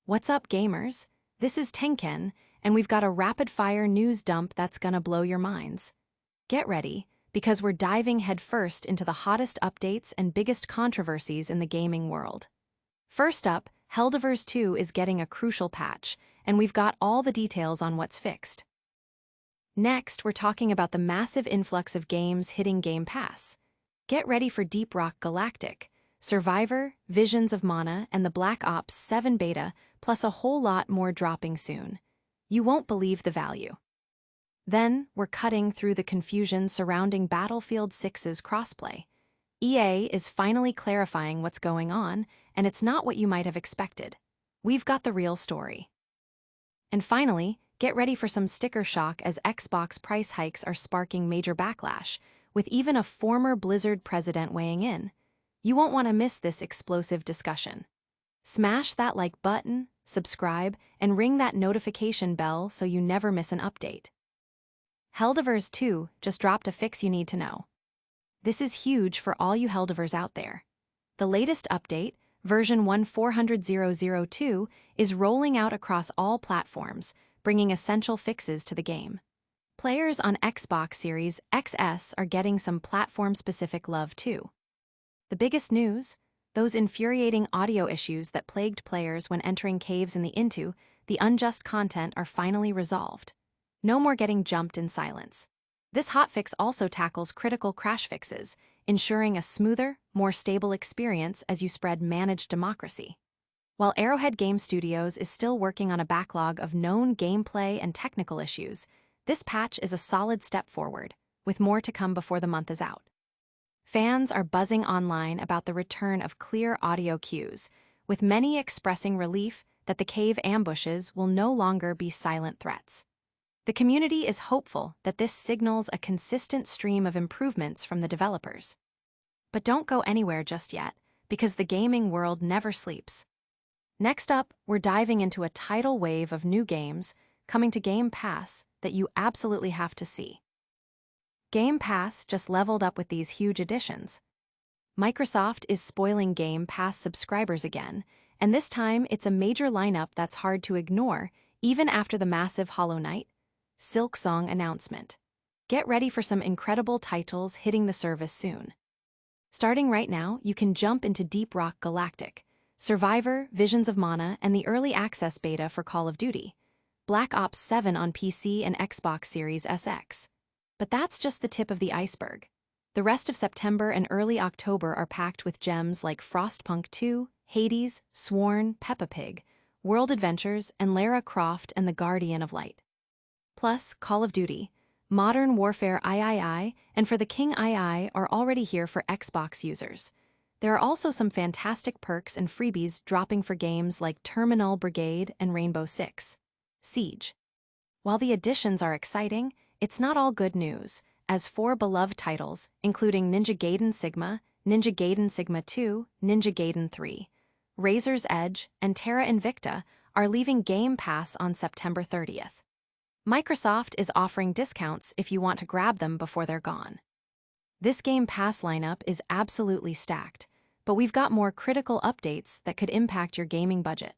What's up, gamers? This is Tenken, and we've got a rapid-fire news dump that's gonna blow your minds. Get ready, because we're diving headfirst into the hottest updates and biggest controversies in the gaming world. First up, Helldivers 2 is getting a crucial patch, and we've got all the details on what's fixed. Next, we're talking about the massive influx of games hitting Game Pass. Get ready for Deep Rock Galactic, Survivor, Visions of Mana, and the Black Ops 7 beta, plus a whole lot more dropping soon. You won't believe the value. Then, we're cutting through the confusion surrounding Battlefield 6's crossplay. EA is finally clarifying what's going on, and it's not what you might have expected. We've got the real story. And finally, get ready for some sticker shock as Xbox price hikes are sparking major backlash, with even a former Blizzard president weighing in. You won't want to miss this explosive discussion. Smash that like button, subscribe, and ring that notification bell so you never miss an update. Helldivers 2 just dropped a fix you need to know. This is huge for all you Helldivers out there. The latest update, version 1.400.002, is rolling out across all platforms, bringing essential fixes to the game. Players on Xbox Series XS are getting some platform-specific love too. The biggest news? Those infuriating audio issues that plagued players when entering caves in the unjust content are finally resolved. No more getting jumped in silence. This hotfix also tackles critical crash fixes, ensuring a smoother, more stable experience as you spread managed democracy. While Arrowhead Game Studios is still working on a backlog of known gameplay and technical issues, this patch is a solid step forward, with more to come before the month is out. Fans are buzzing online about the return of clear audio cues, with many expressing relief that the cave ambushes will no longer be silent threats. The community is hopeful that this signals a consistent stream of improvements from the developers. But don't go anywhere just yet, because the gaming world never sleeps. Next up, we're diving into a tidal wave of new games coming to Game Pass that you absolutely have to see. Game Pass just leveled up with these huge additions. Microsoft is spoiling Game Pass subscribers again, and this time it's a major lineup that's hard to ignore even after the massive Hollow Knight, Silksong announcement. Get ready for some incredible titles hitting the service soon. Starting right now, you can jump into Deep Rock Galactic, Survivor, Visions of Mana, and the early access beta for Call of Duty, Black Ops 7 on PC and Xbox Series SX. But that's just the tip of the iceberg. The rest of September and early October are packed with gems like Frostpunk 2, Hades, Sworn, Peppa Pig, World Adventures, and Lara Croft and the Guardian of Light. Plus, Call of Duty, Modern Warfare III, and For the King II are already here for Xbox users. There are also some fantastic perks and freebies dropping for games like Terminal Brigade and Rainbow Six Siege. While the additions are exciting, it's not all good news, as 4 beloved titles, including Ninja Gaiden Sigma, Ninja Gaiden Sigma 2, Ninja Gaiden 3, Razor's Edge, and Terra Invicta, are leaving Game Pass on September 30th. Microsoft is offering discounts if you want to grab them before they're gone. This Game Pass lineup is absolutely stacked, but we've got more critical updates that could impact your gaming budget.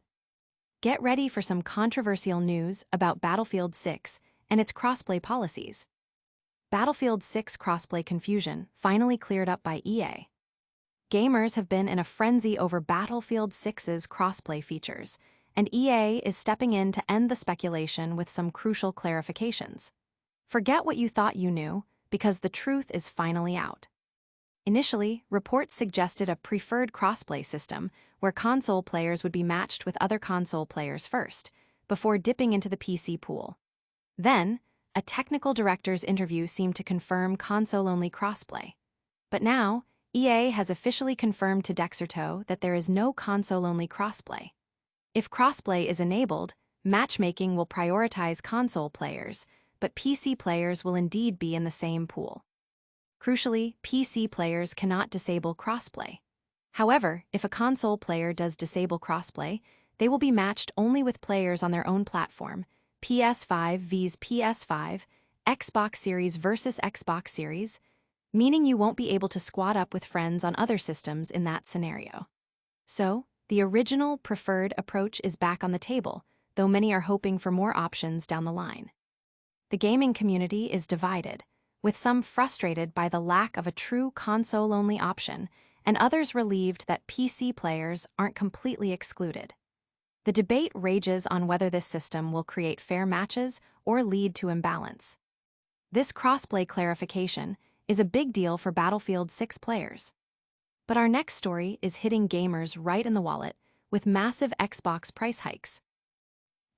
Get ready for some controversial news about Battlefield 6 and its crossplay policies. Battlefield 6 crossplay confusion finally cleared up by EA. Gamers have been in a frenzy over Battlefield 6's crossplay features, and EA is stepping in to end the speculation with some crucial clarifications. Forget what you thought you knew, because the truth is finally out. Initially, reports suggested a preferred crossplay system where console players would be matched with other console players first, before dipping into the PC pool. Then, a technical director's interview seemed to confirm console-only crossplay. But now, EA has officially confirmed to Dexerto that there is no console-only crossplay. If crossplay is enabled, matchmaking will prioritize console players, but PC players will indeed be in the same pool. Crucially, PC players cannot disable crossplay. However, if a console player does disable crossplay, they will be matched only with players on their own platform, PS5 vs PS5, Xbox Series versus Xbox Series, meaning you won't be able to squad up with friends on other systems in that scenario. So, The original preferred approach is back on the table, though many are hoping for more options down the line. The gaming community is divided, with some frustrated by the lack of a true console-only option, and others relieved that PC players aren't completely excluded. The debate rages on whether this system will create fair matches or lead to imbalance. This crossplay clarification is a big deal for Battlefield 6 players. But our next story is hitting gamers right in the wallet with massive Xbox price hikes.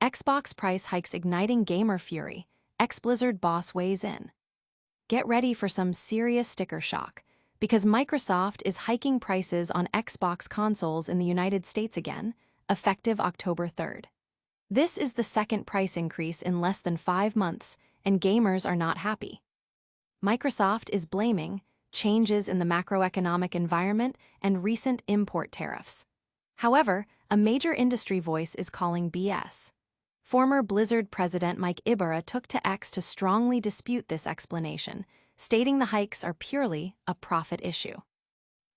Xbox price hikes igniting gamer fury, ex-Blizzard boss weighs in. Get ready for some serious sticker shock, because Microsoft is hiking prices on Xbox consoles in the United States again, effective October 3rd. This is the second price increase in less than 5 months, and gamers are not happy. Microsoft is blaming changes in the macroeconomic environment and recent import tariffs. However, a major industry voice is calling BS. Former Blizzard president Mike Ybarra took to X to strongly dispute this explanation, stating the hikes are purely a profit issue.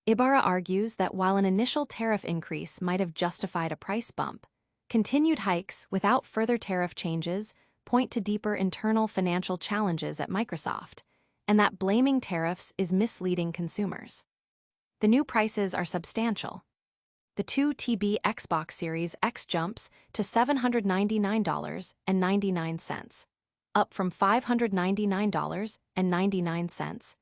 Ybarra argues that while an initial tariff increase might have justified a price bump, continued hikes without further tariff changes point to deeper internal financial challenges at Microsoft, and that blaming tariffs is misleading consumers. The new prices are substantial. The 2TB Xbox Series X jumps to $799.99, up from $599.99.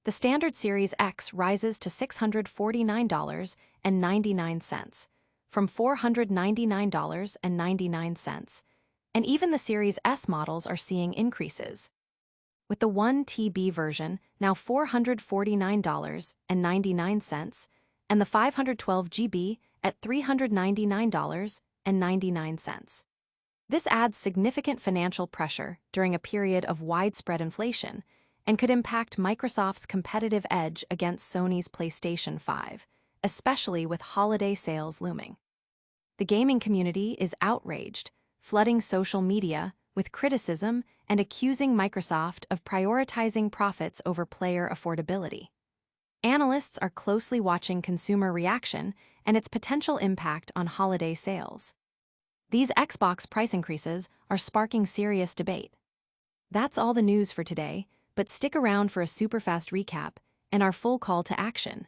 The standard Series X rises to $649.99, from $499.99, and even the Series S models are seeing increases, with the 1TB version now $449.99 and the 512GB at $399.99. This adds significant financial pressure during a period of widespread inflation and could impact Microsoft's competitive edge against Sony's PlayStation 5, especially with holiday sales looming. The gaming community is outraged, flooding social media with criticism and accusing Microsoft of prioritizing profits over player affordability. Analysts are closely watching consumer reaction and its potential impact on holiday sales. These Xbox price increases are sparking serious debate. That's all the news for today, but stick around for a super fast recap and our full call to action.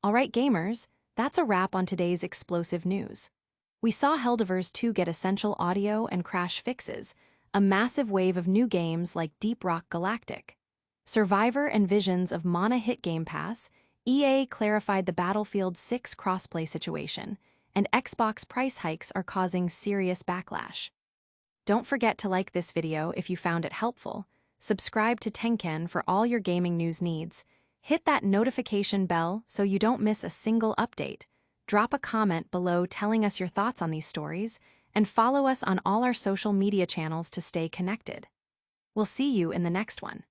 Alright gamers, that's a wrap on today's explosive news. We saw Helldivers 2 get essential audio and crash fixes, a massive wave of new games like Deep Rock Galactic. Survivor and visions of Mana hit Game Pass, EA clarified the Battlefield 6 crossplay situation, and Xbox price hikes are causing serious backlash. Don't forget to like this video if you found it helpful, subscribe to Tenken for all your gaming news needs, hit that notification bell so you don't miss a single update, drop a comment below telling us your thoughts on these stories, and follow us on all our social media channels to stay connected. We'll see you in the next one.